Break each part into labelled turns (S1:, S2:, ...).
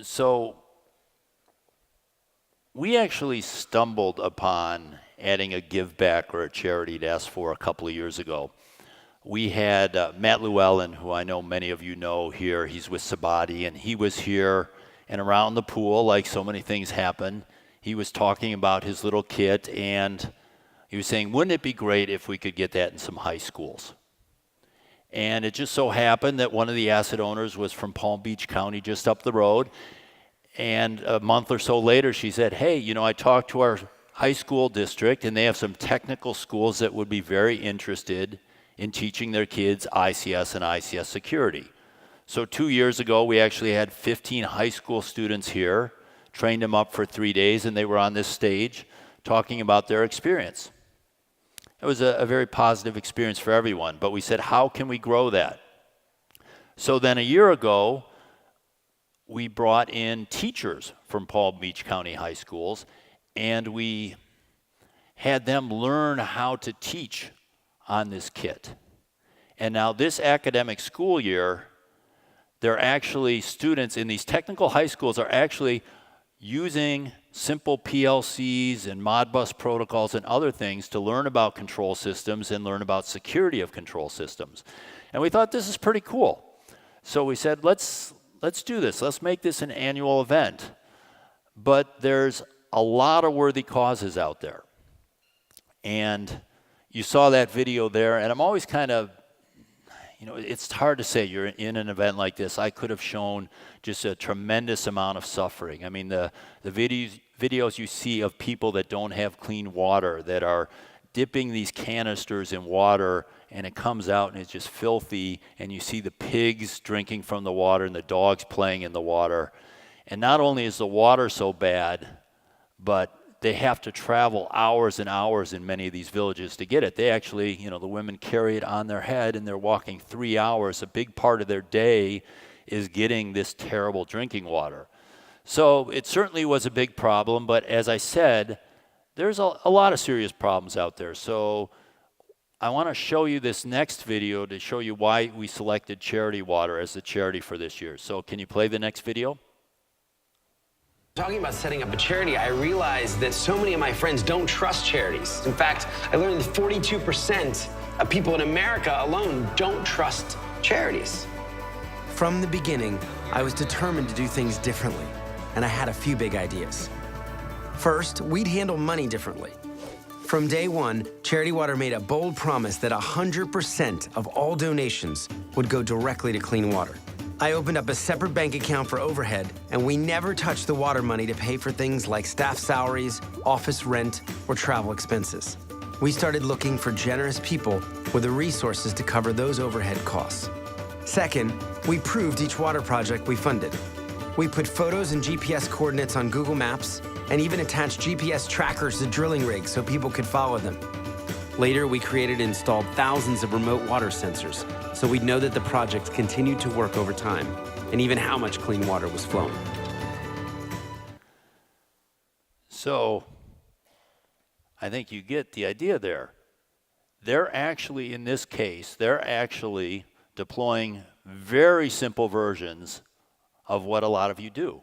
S1: So we actually stumbled upon adding a give back or a charity to S4 a couple of years ago. We had Matt Llewellyn, who I know many of you know here. He's with Sabati, and he was here and around the pool, like so many things happen. He was talking about his little kit, and he was saying, wouldn't it be great if we could get that in some high schools? And it just so happened that one of the asset owners was from Palm Beach County, just up the road. And a month or so later, she said, hey, you know, I talked to our high school district, and they have some technical schools that would be very interested in teaching their kids ICS and ICS security. So 2 years ago, we actually had 15 high school students here, trained them up for 3 days, and they were on this stage talking about their experience. It was a very positive experience for everyone, but we said, how can we grow that? So then a year ago, we brought in teachers from Palm Beach County high schools, and we had them learn how to teach on this kit. And now this academic school year, they're actually, students in these technical high schools are actually using simple PLCs and Modbus protocols and other things to learn about control systems and learn about security of control systems. And we thought this is pretty cool. So we said, let's do this. Let's make this an annual event. But there's a lot of worthy causes out there. And you saw that video there, and I'm always kind of, you know, it's hard to say you're in an event like this. I could have shown just a tremendous amount of suffering. I mean, the videos you see of people that don't have clean water, that are dipping these canisters in water, and it comes out and it's just filthy, and you see the pigs drinking from the water and the dogs playing in the water. And not only is the water so bad, but they have to travel hours and hours in many of these villages to get it. They actually, you know, the women carry it on their head and they're walking 3 hours. A big part of their day is getting this terrible drinking water. So it certainly was a big problem, but as I said, there's a lot of serious problems out there. So I want to show you this next video to show you why we selected charity water as the charity for this year. So can you play the next video?
S2: Talking about setting up a charity, I realized that so many of my friends don't trust charities. In fact, I learned that 42% of people in America alone don't trust charities.
S3: From the beginning, I was determined to do things differently, and I had a few big ideas. First, we'd handle money differently. From day one, Charity Water made a bold promise that 100% of all donations would go directly to clean water. I opened up a separate bank account for overhead, and we never touched the water money to pay for things like staff salaries, office rent, or travel expenses. We started looking for generous people with the resources to cover those overhead costs. Second, we proved each water project we funded. We put photos and GPS coordinates on Google Maps and even attached GPS trackers to drilling rigs so people could follow them. Later, we created and installed thousands of remote water sensors so we'd know that the project continued to work over time and even how much clean water was flowing.
S1: So I think you get the idea there. They're actually, in this case, they're actually deploying very simple versions of what a lot of you do.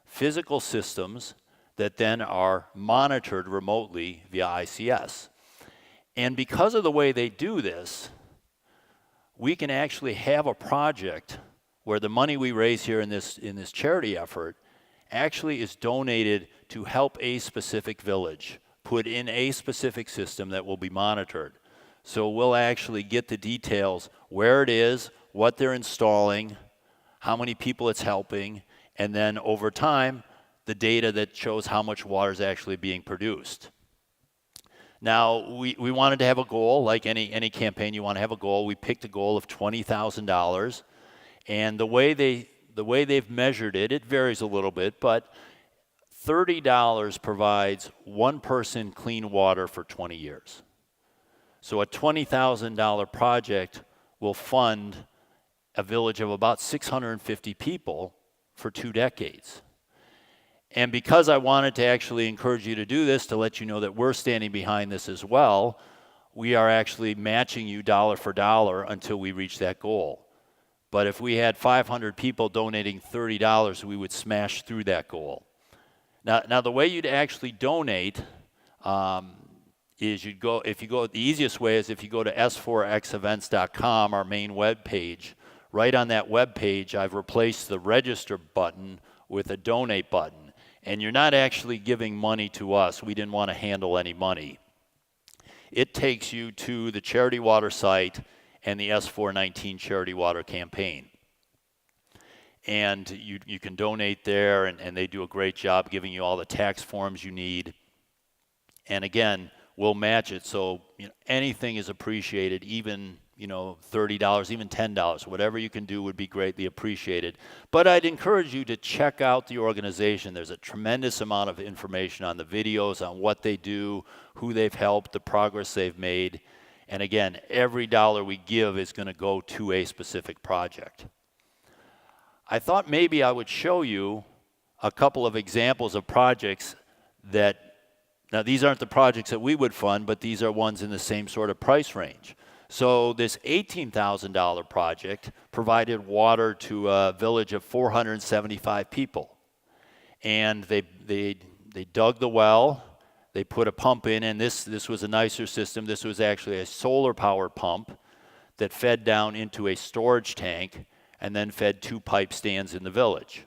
S1: Physical systems that then are monitored remotely via ICS. And because of the way they do this, we can actually have a project where the money we raise here in this charity effort actually is donated to help a specific village, put in a specific system that will be monitored. So we'll actually get the details, where it is, what they're installing, how many people it's helping, and then over time, the data that shows how much water is actually being produced. Now, we wanted to have a goal, like any campaign, you want to have a goal. We picked a goal of $20,000, and the way they've measured it, it varies a little bit, but $30 provides one person clean water for 20 years. So a $20,000 project will fund a village of about 650 people for 2 decades. And because I wanted to actually encourage you to do this, to let you know that we're standing behind this as well, we are actually matching you dollar for dollar until we reach that goal. But if we had 500 people donating $30, we would smash through that goal. Now the way you'd actually donate is the easiest way is if you go to S4x19events.com, our main web page. Right on that web page, I've replaced the register button with a donate button. And you're not actually giving money to us. We didn't want to handle any money. It takes you to the Charity Water site and the S4x19 Charity Water campaign. And you can donate there, and they do a great job giving you all the tax forms you need. And again, we'll match it, so anything is appreciated, even $30, even $10, whatever you can do would be greatly appreciated. But I'd encourage you to check out the organization. There's a tremendous amount of information on the videos, on what they do, who they've helped, the progress they've made. And again, every dollar we give is going to go to a specific project. I thought maybe I would show you a couple of examples of projects that, now these aren't the projects that we would fund, but these are ones in the same sort of price range. So this $18,000 project provided water to a village of 475 people. And they dug the well, they put a pump in, and this was a nicer system. This was actually a solar power pump that fed down into a storage tank and then fed 2 pipe stands in the village.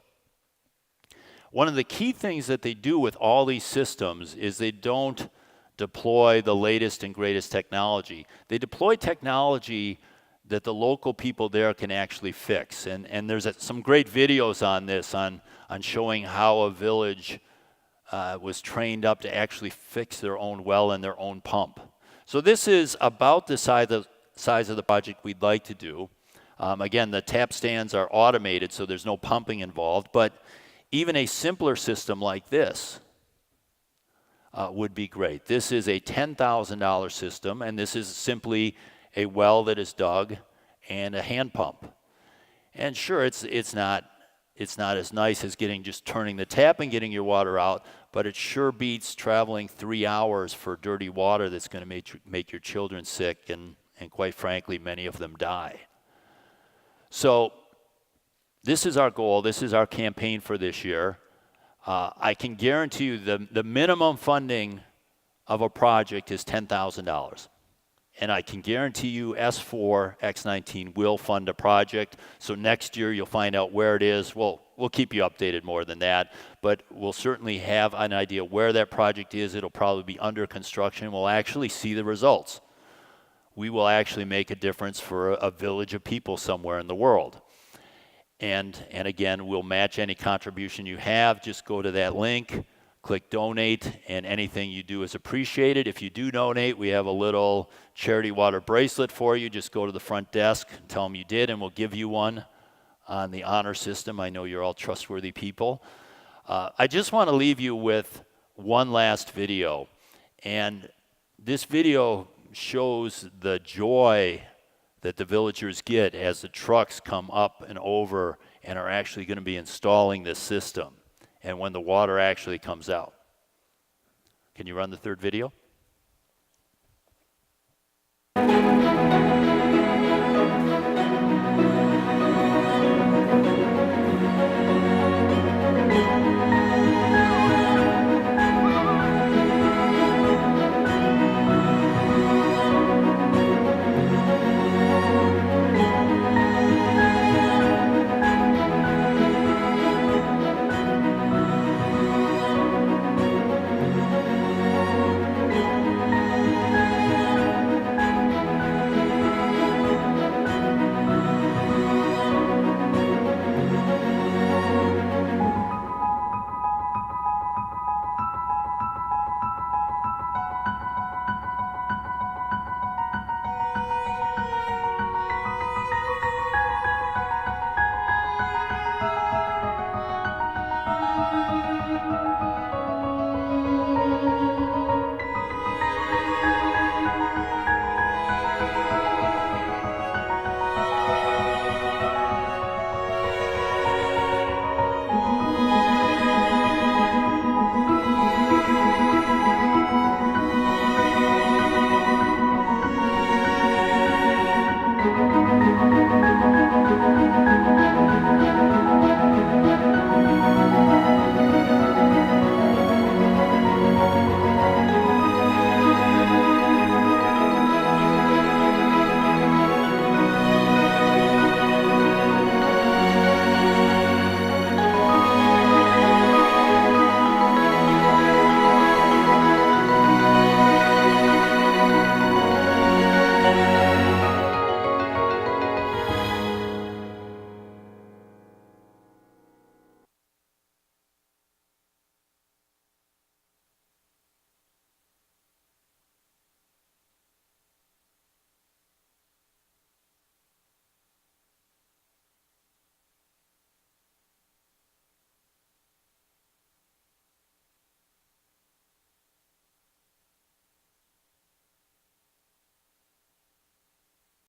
S1: One of the key things that they do with all these systems is they don't deploy the latest and greatest technology. They deploy technology that the local people there can actually fix. And there's some great videos on this, on showing how a village was trained up to actually fix their own well and their own pump. So this is about the size of the project we'd like to do. Again, the tap stands are automated, so there's no pumping involved, but even a simpler system like this would be great. This is a $10,000 system, and this is simply a well that is dug and a hand pump. And sure, it's not as nice as turning the tap and getting your water out, but it sure beats traveling 3 hours for dirty water that's going to make your children sick, and quite frankly, many of them die. So this is our goal. This is our campaign for this year. I can guarantee you the minimum funding of a project is $10,000. And I can guarantee you S4x19 will fund a project. So next year you'll find out where it is. We'll keep you updated more than that, but we'll certainly have an idea where that project is. It'll probably be under construction. We'll actually see the results. We will actually make a difference for a village of people somewhere in the world. And again, we'll match any contribution you have. Just go to that link, click donate, and anything you do is appreciated. If you do donate, we have a little charity water bracelet for you. Just go to the front desk and tell them you did, and we'll give you one on the honor system. I know you're all trustworthy people. I just want to leave you with one last video. And this video shows the joy that the villagers get as the trucks come up and over and are actually going to be installing this system, and when the water actually comes out. Can you run the third video?